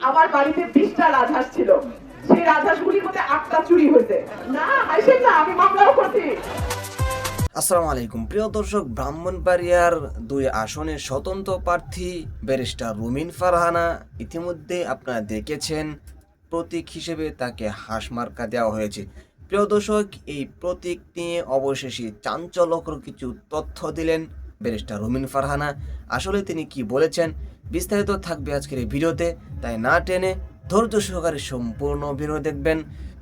আমার বাড়িতে 20টা রাজহাঁস ছিল, সেই রাজহাঁসগুলির মধ্যে 8টা চুরি হয়েছে। না হাসেন না, আমি মামলাও করছি। আসসালামু আলাইকুম প্রিয় দর্শক, ব্রাহ্মণবাড়িয়ার 2 আসনের স্বতন্ত্র প্রার্থী ব্যারিস্টার রুমিন ফারহানা ইতিমধ্যে আপনারা দেখেছেন প্রতীক হিসেবে তাকে হাঁস মার্কা দেওয়া হয়েছে। প্রিয় দর্শক, এই প্রতীক নিয়ে অবশেষে চাঞ্চল্যকর কিছু তথ্য দিলেন ব্যারিস্টার রুমিন ফারহানা। আসলে তিনি কি বলেছেন বিস্তারিত থাকবে আজকের এই ভিডিওতে, তাই না টেনে ধৈর্য সহকারে সম্পূর্ণ ভিডিও দেখবেন।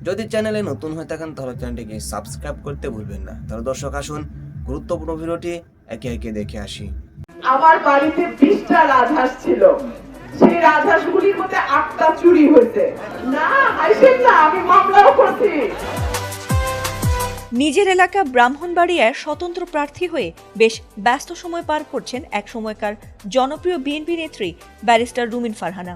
যদি চ্যানেলে নতুন হয়ে থাকেন তাহলে চ্যানেলটিকে সাবস্ক্রাইব করতে ভুলবেন না। তাহলে দর্শক আসুন গুরুত্বপূর্ণ ভিডিওটি একে একে দেখে আসি। আমার বাড়িতে 20টা রাজহাঁস ছিল, সেই রাজহাঁসগুলির মধ্যে 8টা চুরি হয়েছে। না হাসেন না, আমি মামলাও করছি। নিজের এলাকা ব্রাহ্মণবাড়িয়ার স্বতন্ত্র প্রার্থী হয়ে বেশ ব্যস্ত সময় পার করছেন এক সময়কার জনপ্রিয় বিএনপি নেত্রী ব্যারিস্টার রুমিন ফারহানা।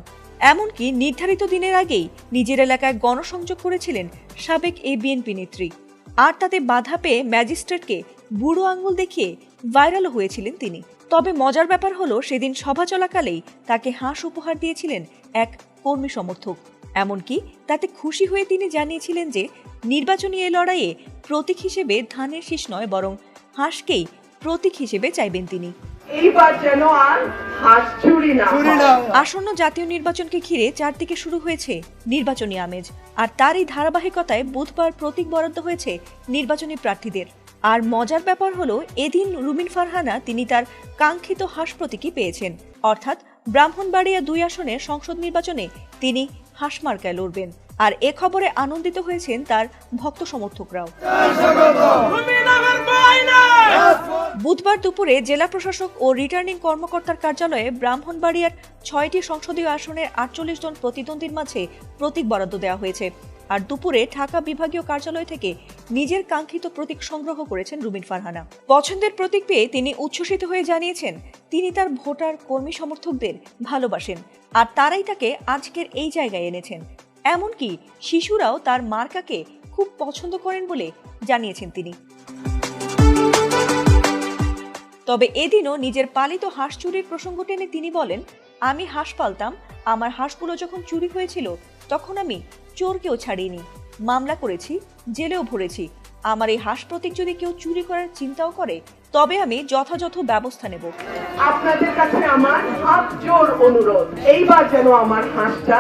এমনকি নির্ধারিত দিনের আগেই নিজের এলাকায় গণসংযোগ করেছিলেন সাবেক এই বিএনপি নেত্রী। আর তাতে বাধা পেয়ে ম্যাজিস্ট্রেটকে বুড়ো আঙুল দেখিয়ে ভাইরালও হয়েছিলেন তিনি। তবে মজার ব্যাপার হলো, সেদিন সভা চলাকালেই তাকে হাঁস উপহার দিয়েছিলেন এক কর্মী সমর্থক। এমনকি তাতে খুশি হয়ে তিনি জানিয়েছিলেন যে নির্বাচনী এই লড়াইয়ে প্রতীক হিসেবে ধানের শীষ নয়, বরং হাঁসকেই প্রতীক হিসেবে চাইবেন তিনি। এইবার যেন আর হাঁস চুরি না হয়। আসন্ন জাতীয় নির্বাচনকে ঘিরে চারদিকে শুরু হয়েছে নির্বাচনী আমেজ, আর তারই ধারাবাহিকতায় বুধবার প্রতীক বরাদ্দ হয়েছে নির্বাচনী প্রার্থীদের। আর মজার ব্যাপার হলো, এদিন রুমিন ফারহানা তিনি তার কাঙ্ক্ষিত হাঁস প্রতীকই পেয়েছেন, অর্থাৎ ব্রাহ্মণবাড়িয়া 2 আসনের সংসদ নির্বাচনে তিনি হাঁস মার্কায় লড়বেন। আর এ খবরে আনন্দিত হয়েছেন তার ভক্ত সমর্থকরাও। বুধবার দুপুরে জেলা প্রশাসক ও রিটার্নিং কর্মকর্তার কার্যালয়ে ব্রাহ্মণবাড়িয়ার 6টি সংসদীয় আসনের 48 জন প্রতিদ্বন্দ্বীর মাঝে প্রতীক বরাদ্দ দেওয়া হয়েছে। আর দুপুরে ঢাকা বিভাগীয় কার্যালয় থেকে নিজের কাঙ্ক্ষিত প্রতীক সংগ্রহ করেছেন রুমিন ফারহানা। পছন্দের প্রতীক পেয়ে তিনি উচ্ছ্বসিত হয়ে জানিয়েছেন তিনি তার ভোটার কর্মী সমর্থকদের ভালোবাসেন, আর তারাই তাকে আজকের এই জায়গায় এনেছেন। এমনকি শিশুরাও তার মার্কাকে খুব পছন্দ করেন বলে জানিয়েছেন তিনি। তবে এদিনও নিজের পালিত হাঁস চুরির প্রসঙ্গ টেনে তিনি বলেন, আমি হাঁস পালতাম, আমার হাঁসগুলো যখন চুরি হয়েছিল তখন আমি চোরকেও ছাড়িনি, মামলা করেছি, জেলেও ভরেছি। আমার এই হাঁস প্রতীক যদি কেউ চুরি করার চিন্তাও করে তবে আমি যথাযথ ব্যবস্থা নেব। আপনাদের কাছে আমার হাত জোর অনুরোধ, এইবার যেন আমার হাঁসটা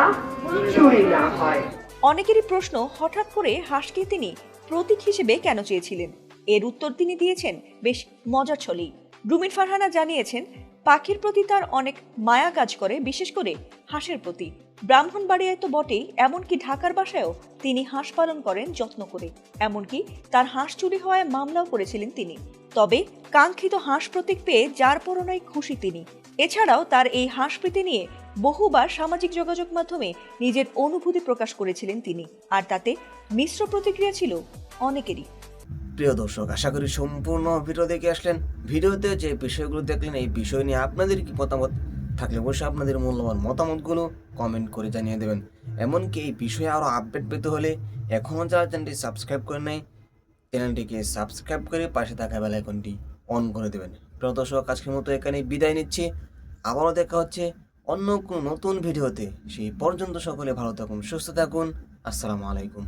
চুরি না হয়। অনেকেরই প্রশ্ন, হঠাৎ করে হাঁসকে তিনি প্রতীক হিসেবে কেন চেয়েছিলেন? এর উত্তর তিনি দিয়েছেন বেশ মজার ছলেই। রুমিন ফারহানা জানিয়েছেন, পাখির প্রতি তার অনেক মায়া কাজ করে, বিশেষ করে হাঁসের প্রতি। ব্রাহ্মণবাড়িয়ায় তো বটেই, এমনকি ঢাকার বাসায়ও তিনি হাঁস পালন করেন যত্ন করে। এমনকি তার হাঁস চুরি হওয়ায় মামলাও করেছিলেন তিনি। তবে কাঙ্ক্ষিত হাঁস প্রতীক পেয়ে যার পরনাই খুশি তিনি। এছাড়াও তার এই হাঁস প্রীতি নিয়ে বহুবার সামাজিক যোগাযোগ মাধ্যমে নিজের অনুভূতি প্রকাশ করেছিলেন তিনি, আর তাতে মিশ্র প্রতিক্রিয়া ছিল অনেকেরই। প্রিয় দর্শক, আশা করি সম্পূর্ণ ভিডিও দেখে আসলেন। ভিডিওতে যে বিষয়গুলো দেখলেন এই বিষয় নিয়ে আপনাদের কি মতামত থাকলে অবশ্যই আপনাদের মূল্যবান মতামতগুলো কমেন্ট করে জানিয়ে দেবেন। এমনকি এই বিষয়ে আরও আপডেট পেতে হলে এখনও যারা চ্যানেলটি সাবস্ক্রাইব করে নেয় চ্যানেলটিকে সাবস্ক্রাইব করে পাশে থাকা বেল আইকনটি অন করে দেবেন। প্রিয় দর্শক, আজকের মতো এখানেই বিদায় নিচ্ছি। আবারও দেখা হচ্ছে অন্য কোনো নতুন ভিডিওতে। সেই পর্যন্ত সকলে ভালো থাকুন, সুস্থ থাকুন। আসসালামু আলাইকুম।